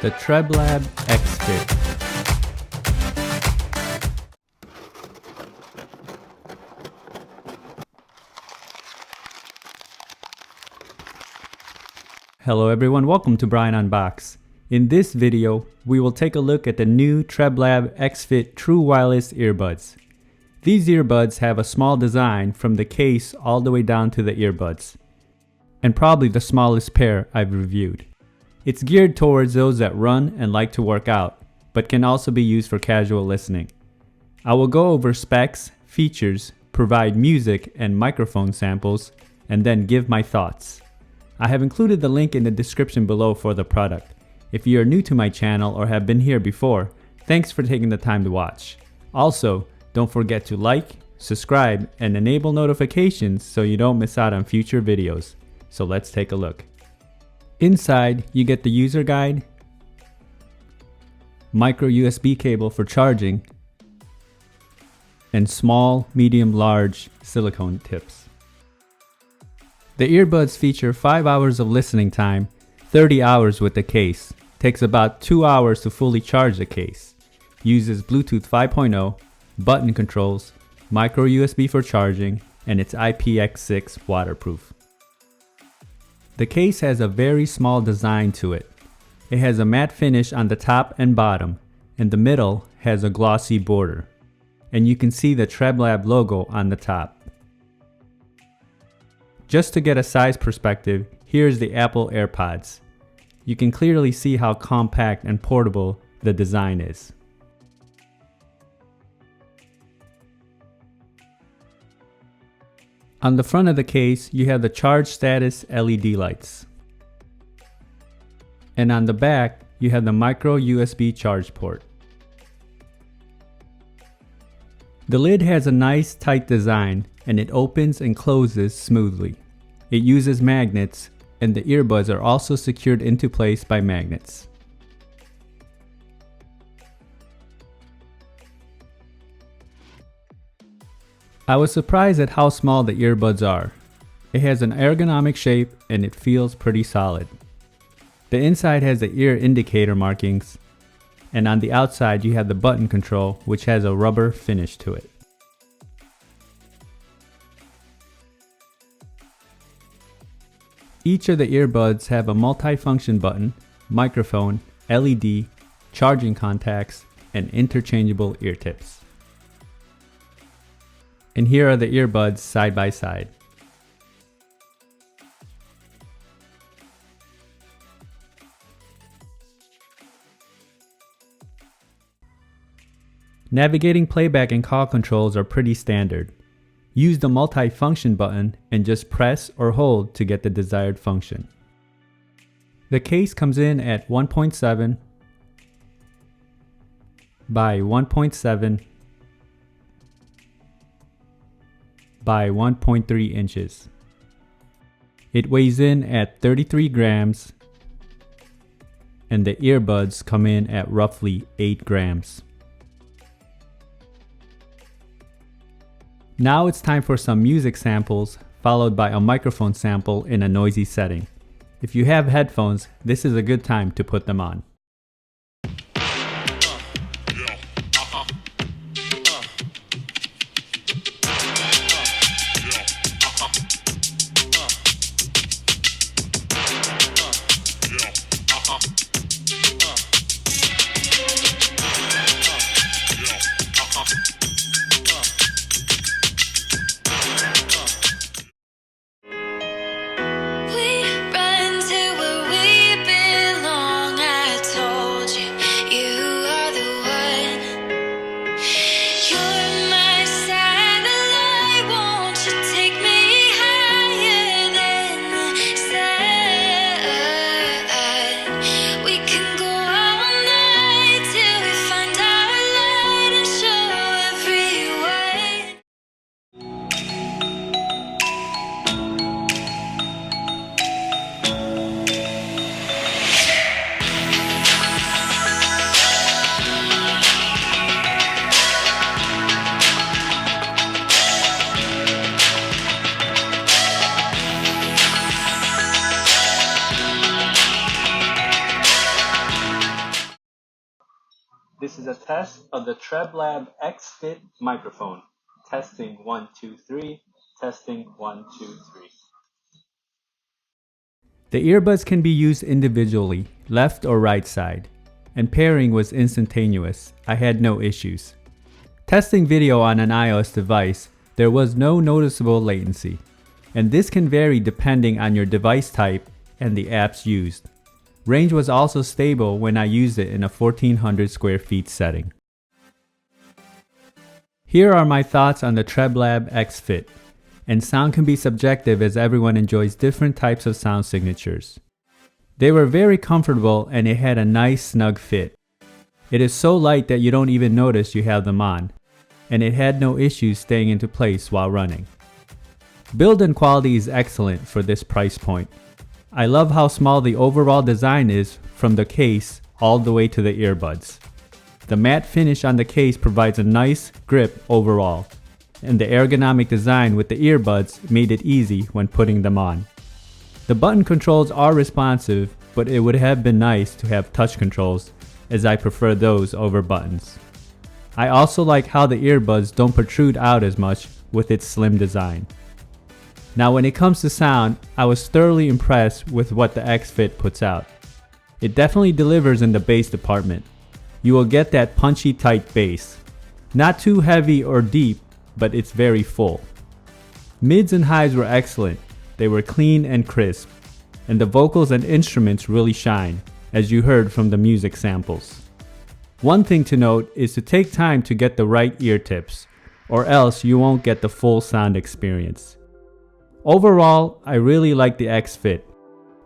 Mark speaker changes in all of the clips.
Speaker 1: the Treblab xFit. Hello everyone, welcome to Brian Unboxed. In this video, we will take a look at the new Treblab xFit True Wireless Earbuds. These earbuds have a small design from the case all the way down to the earbuds, and probably the smallest pair I've reviewed. It's geared towards those that run and like to work out, but can also be used for casual listening. I will go over specs, features, provide music and microphone samples, and then give my thoughts. I have included the link in the description below for the product. If you are new to my channel or have been here before, thanks for taking the time to watch. Also, don't forget to like, subscribe, and enable notifications so you don't miss out on future videos. So let's take a look. Inside, you get the user guide, micro USB cable for charging, and small, medium, large silicone tips. The earbuds feature 5 hours of listening time, 30 hours with the case. Takes about 2 hours to fully charge the case. Uses Bluetooth 5.0, button controls, micro USB for charging, and it's IPX6 waterproof. The case has a very small design to it. It has a matte finish on the top and bottom, and the middle has a glossy border. And you can see the Treblab logo on the top. Just to get a size perspective, here's the Apple AirPods. You can clearly see how compact and portable the design is. On the front of the case, you have the charge status LED lights. And on the back, you have the micro USB charge port. The lid has a nice tight design and it opens and closes smoothly. It uses magnets and the earbuds are also secured into place by magnets. I was surprised at how small the earbuds are. It has an ergonomic shape and it feels pretty solid. The inside has the ear indicator markings, and on the outside you have the button control, which has a rubber finish to it. Each of the earbuds have a multi-function button, microphone, LED, charging contacts, and interchangeable ear tips. And here are the earbuds side by side. Navigating playback and call controls are pretty standard. Use the multi-function button and just press or hold to get the desired function. The case comes in at 1.7 by 1.7 by 1.3 inches. It weighs in at 33 grams and the earbuds come in at roughly 8 grams. Now it's time for some music samples, followed by a microphone sample in a noisy setting. If you have headphones, this is a good time to put them on. This is a test of the Treblab xFit microphone. Testing 1, 2, 3. Testing 1, 2, 3. The earbuds can be used individually, left or right side, and pairing was instantaneous. I had no issues. Testing video on an iOS device, there was no noticeable latency, and this can vary depending on your device type and the apps used. Range was also stable when I used it in a 1400 square feet setting. Here are my thoughts on the Treblab xFit. And sound can be subjective as everyone enjoys different types of sound signatures. They were very comfortable and it had a nice snug fit. It is so light that you don't even notice you have them on, and it had no issues staying into place while running. Build-in quality is excellent for this price point. I love how small the overall design is from the case all the way to the earbuds. The matte finish on the case provides a nice grip overall, and the ergonomic design with the earbuds made it easy when putting them on. The button controls are responsive, but it would have been nice to have touch controls, as I prefer those over buttons. I also like how the earbuds don't protrude out as much with its slim design. Now when it comes to sound, I was thoroughly impressed with what the xFit puts out. It definitely delivers in the bass department. You will get that punchy tight bass. Not too heavy or deep, but it's very full. Mids and highs were excellent. They were clean and crisp, and the vocals and instruments really shine, as you heard from the music samples. One thing to note is to take time to get the right ear tips, or else you won't get the full sound experience. Overall, I really like the xFit.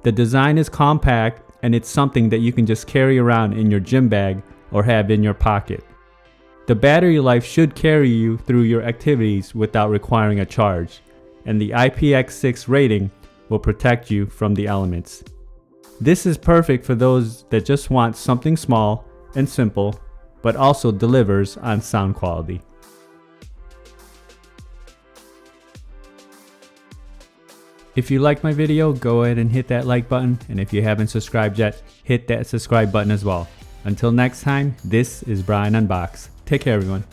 Speaker 1: The design is compact and it's something that you can just carry around in your gym bag or have in your pocket. The battery life should carry you through your activities without requiring a charge, and the IPX6 rating will protect you from the elements. This is perfect for those that just want something small and simple, but also delivers on sound quality. If you liked my video, go ahead and hit that like button, and if you haven't subscribed yet, hit that subscribe button as well. Until next time, this is Brian Unboxed. Take care, everyone.